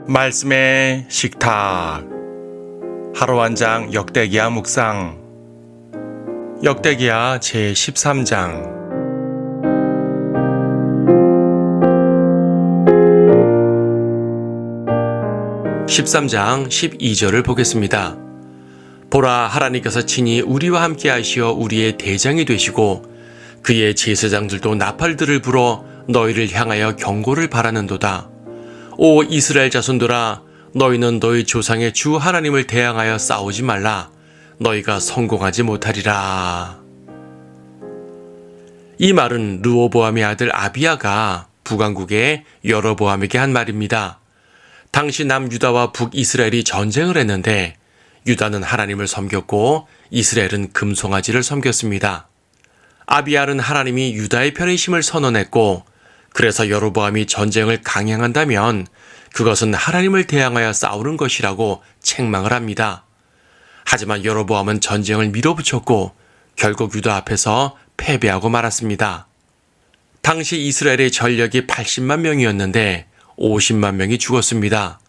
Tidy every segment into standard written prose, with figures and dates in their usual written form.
말씀의 식탁. 하루 한 장 역대기야 묵상. 역대기야 제13장. 13장 12절을 보겠습니다. 보라, 하나님께서 친히 우리와 함께 하시어 우리의 대장이 되시고 그의 제사장들도 나팔들을 불어 너희를 향하여 경고를 바라는도다. 오 이스라엘 자손들아, 너희는 너희 조상의 주 하나님을 대항하여 싸우지 말라. 너희가 성공하지 못하리라. 이 말은 르호보암의 아들 아비야가 북왕국의 여로보암에게 한 말입니다. 당시 남유다와 북이스라엘이 전쟁을 했는데 유다는 하나님을 섬겼고 이스라엘은 금송아지를 섬겼습니다. 아비야는 하나님이 유다의 편에 힘을 선언했고, 그래서 여로보암이 전쟁을 강행한다면 그것은 하나님을 대항하여 싸우는 것이라고 책망을 합니다. 하지만 여로보암은 전쟁을 밀어붙였고 결국 유다 앞에서 패배하고 말았습니다. 당시 이스라엘의 전력이 80만 명이었는데 50만 명이 죽었습니다.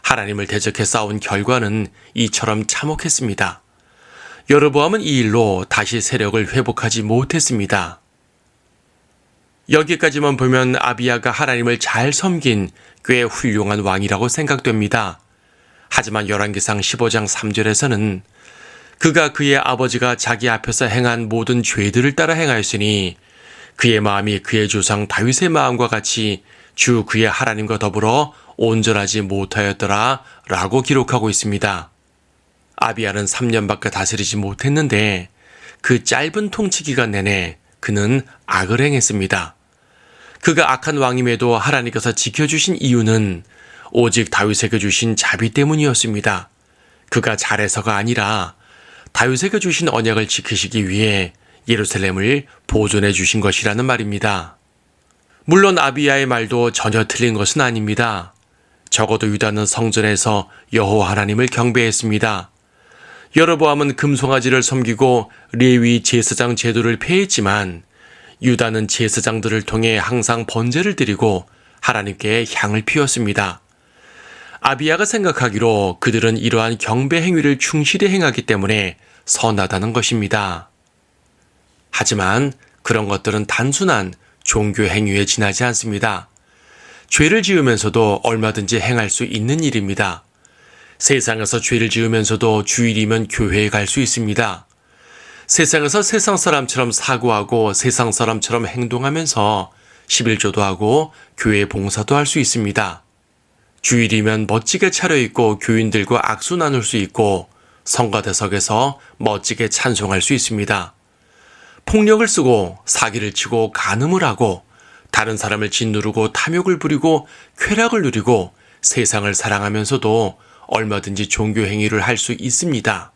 하나님을 대적해 싸운 결과는 이처럼 참혹했습니다. 여로보암은 이 일로 다시 세력을 회복하지 못했습니다. 여기까지만 보면 아비야가 하나님을 잘 섬긴 꽤 훌륭한 왕이라고 생각됩니다. 하지만 열왕기상 15장 3절에서는 그가 그의 아버지가 자기 앞에서 행한 모든 죄들을 따라 행하였으니 그의 마음이 그의 조상 다윗의 마음과 같이 주 그의 하나님과 더불어 온전하지 못하였더라 라고 기록하고 있습니다. 아비야는 3년밖에 다스리지 못했는데 그 짧은 통치 기간 내내 그는 악을 행했습니다. 그가 악한 왕임에도 하나님께서 지켜주신 이유는 오직 다윗에게 주신 자비 때문이었습니다. 그가 잘해서가 아니라 다윗에게 주신 언약을 지키시기 위해 예루살렘을 보존해 주신 것이라는 말입니다. 물론 아비야의 말도 전혀 틀린 것은 아닙니다. 적어도 유다는 성전에서 여호와 하나님을 경배했습니다. 여로보암은 금송아지를 섬기고 레위 제사장 제도를 폐했지만 유다는 제사장들을 통해 항상 번제를 드리고 하나님께 향을 피웠습니다. 아비야가 생각하기로 그들은 이러한 경배 행위를 충실히 행하기 때문에 선하다는 것입니다. 하지만 그런 것들은 단순한 종교 행위에 지나지 않습니다. 죄를 지으면서도 얼마든지 행할 수 있는 일입니다. 세상에서 죄를 지으면서도 주일이면 교회에 갈 수 있습니다. 세상에서 세상 사람처럼 사고하고 세상 사람처럼 행동하면서 11조도 하고 교회 봉사도 할 수 있습니다. 주일이면 멋지게 차려입고 교인들과 악수 나눌 수 있고 성가대석에서 멋지게 찬송할 수 있습니다. 폭력을 쓰고 사기를 치고 간음을 하고 다른 사람을 짓누르고 탐욕을 부리고 쾌락을 누리고 세상을 사랑하면서도 얼마든지 종교 행위를 할 수 있습니다.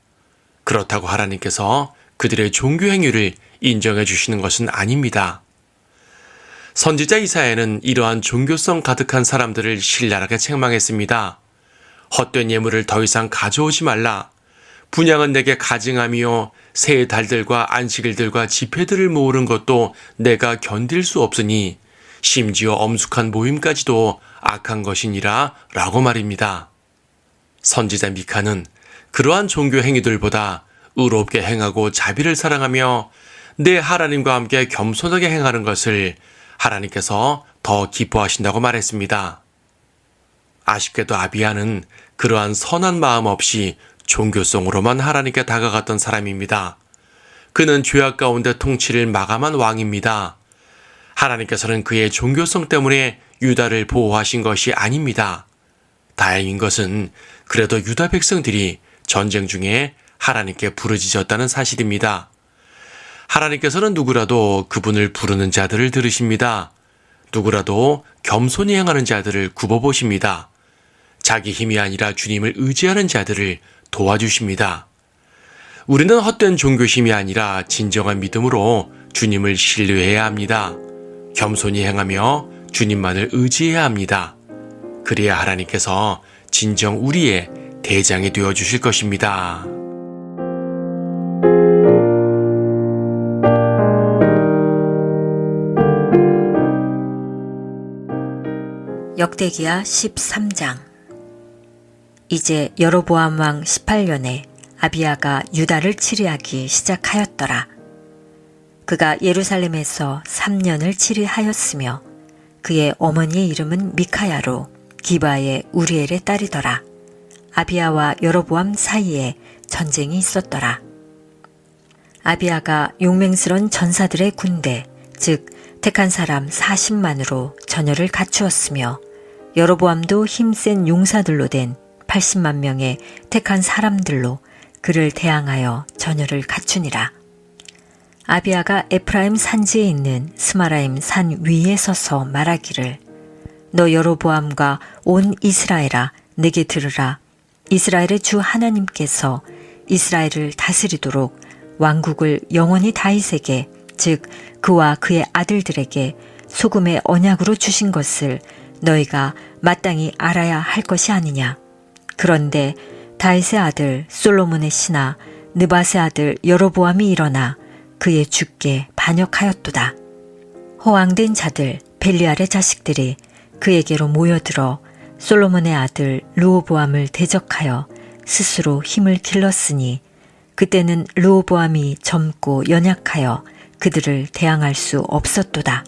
그렇다고 하나님께서 그들의 종교 행위를 인정해 주시는 것은 아닙니다. 선지자 이사야는 이러한 종교성 가득한 사람들을 신랄하게 책망했습니다. 헛된 예물을 더 이상 가져오지 말라. 분향은 내게 가증함이요 새 달들과 안식일들과 집회들을 모으는 것도 내가 견딜 수 없으니 심지어 엄숙한 모임까지도 악한 것이니라 라고 말입니다. 선지자 미카는 그러한 종교 행위들보다 의롭게 행하고 자비를 사랑하며 내 하나님과 함께 겸손하게 행하는 것을 하나님께서 더 기뻐하신다고 말했습니다. 아쉽게도 아비야는 그러한 선한 마음 없이 종교성으로만 하나님께 다가갔던 사람입니다. 그는 죄악 가운데 통치를 마감한 왕입니다. 하나님께서는 그의 종교성 때문에 유다를 보호하신 것이 아닙니다. 다행인 것은 그래도 유다 백성들이 전쟁 중에 하나님께 부르짖었다는 사실입니다. 하나님께서는 누구라도 그분을 부르는 자들을 들으십니다. 누구라도 겸손히 행하는 자들을 굽어보십니다. 자기 힘이 아니라 주님을 의지하는 자들을 도와주십니다. 우리는 헛된 종교심이 아니라 진정한 믿음으로 주님을 신뢰해야 합니다. 겸손히 행하며 주님만을 의지해야 합니다. 그래야 하나님께서 진정 우리의 대장이 되어주실 것입니다. 역대기야 13장. 이제 여로보암 왕 18년에 아비야가 유다를 치리하기 시작하였더라. 그가 예루살렘에서 3년을 치리하였으며 그의 어머니의 이름은 미카야로 기바의 우리엘의 딸이더라. 아비야와 여로보암 사이에 전쟁이 있었더라. 아비야가 용맹스런 전사들의 군대, 즉 택한 사람 40만으로 전열을 갖추었으며 여로보암도 힘센 용사들로 된 80만 명의 택한 사람들로 그를 대항하여 전열을 갖추니라. 아비야가 에프라임 산지에 있는 스마라임 산 위에 서서 말하기를 너 여로보암과 온 이스라엘아 내게 들으라. 이스라엘의 주 하나님께서 이스라엘을 다스리도록 왕국을 영원히 다윗에게 즉 그와 그의 아들들에게 소금의 언약으로 주신 것을 너희가 마땅히 알아야 할 것이 아니냐. 그런데 다윗의 아들 솔로몬의 신하 느밧의 아들 여로보암이 일어나 그의 주께 반역하였도다. 허황된 자들 벨리알의 자식들이 그에게로 모여들어 솔로몬의 아들 르호보암을 대적하여 스스로 힘을 길렀으니 그때는 르호보암이 젊고 연약하여 그들을 대항할 수 없었도다.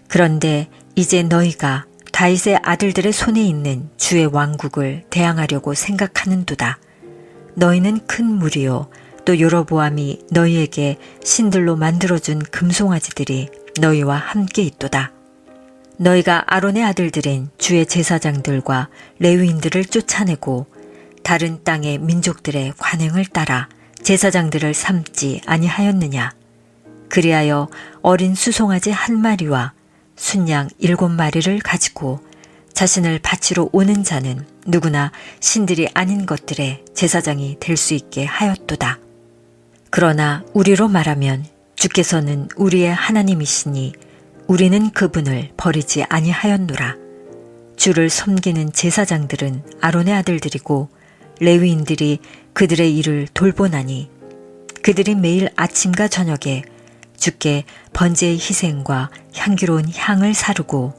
그런데 이제 너희가 다윗의 아들들의 손에 있는 주의 왕국을 대항하려고 생각하는도다. 너희는 큰 무리요 또 여로보암이 너희에게 신들로 만들어준 금송아지들이 너희와 함께 있도다. 너희가 아론의 아들들인 주의 제사장들과 레위인들을 쫓아내고 다른 땅의 민족들의 관행을 따라 제사장들을 삼지 아니하였느냐. 그리하여 어린 수송아지 1마리와 순양 7마리를 가지고 자신을 바치러 오는 자는 누구나 신들이 아닌 것들의 제사장이 될 수 있게 하였도다. 그러나 우리로 말하면 주께서는 우리의 하나님이시니 우리는 그분을 버리지 아니하였노라. 주를 섬기는 제사장들은 아론의 아들들이고 레위인들이 그들의 일을 돌보나니 그들이 매일 아침과 저녁에 주께 번제의 희생과 향기로운 향을 사르고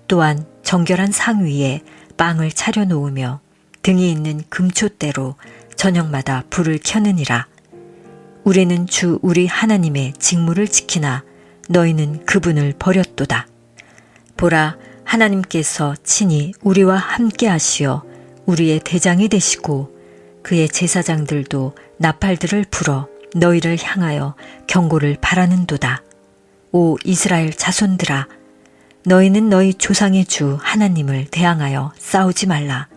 또한 정결한 상 위에 빵을 차려 놓으며 등이 있는 금촛대로 저녁마다 불을 켜느니라. 우리는 주 우리 하나님의 직무를 지키나 너희는 그분을 버렸도다. 보라, 하나님께서 친히 우리와 함께 하시어 우리의 대장이 되시고 그의 제사장들도 나팔들을 불어 너희를 향하여 경고를 바라는도다. 오 이스라엘 자손들아, 너희는 너희 조상의 주 하나님을 대항하여 싸우지 말라.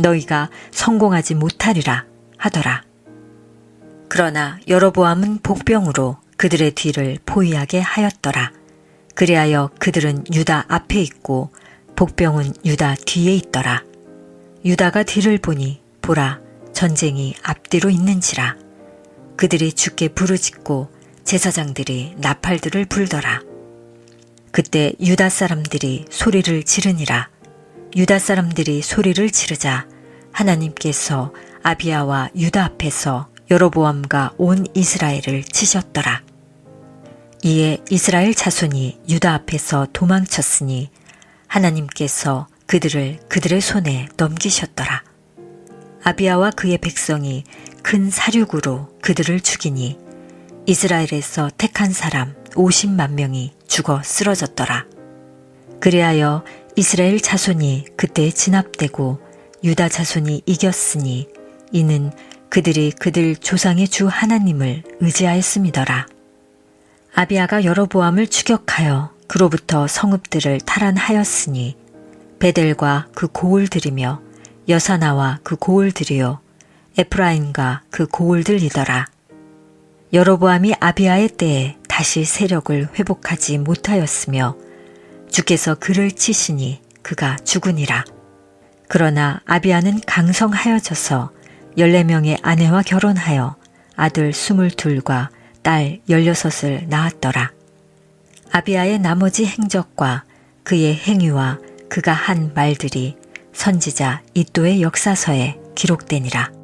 너희가 성공하지 못하리라 하더라. 그러나 여로보암은 복병으로 그들의 뒤를 포위하게 하였더라. 그리하여 그들은 유다 앞에 있고 복병은 유다 뒤에 있더라. 유다가 뒤를 보니 보라, 전쟁이 앞뒤로 있는지라. 그들이 주께 부르짖고 제사장들이 나팔들을 불더라. 그때 유다 사람들이 소리를 지르니라. 유다 사람들이 소리를 지르자 하나님께서 아비야와 유다 앞에서 여로보암과 온 이스라엘을 치셨더라. 이에 이스라엘 자손이 유다 앞에서 도망쳤으니 하나님께서 그들을 그들의 손에 넘기셨더라. 아비야와 그의 백성이 큰 사륙으로 그들을 죽이니 이스라엘에서 택한 사람 50만 명이 죽어 쓰러졌더라. 그리하여 이스라엘 자손이 그때 진압되고 유다 자손이 이겼으니 이는 그들이 그들 조상의 주 하나님을 의지하였음이더라. 아비야가 여로보암을 추격하여 그로부터 성읍들을 탈환하였으니 베델과 그 고을들이며 여사나와 그 고을들이요 에프라임과 그 고을들이더라. 여로보암이 아비야의 때에 다시 세력을 회복하지 못하였으며 주께서 그를 치시니 그가 죽으니라. 그러나 아비야는 강성하여져서 14명의 아내와 결혼하여 아들 22과 딸 16을 낳았더라. 아비야의 나머지 행적과 그의 행위와 그가 한 말들이 선지자 이도의 역사서에 기록되니라.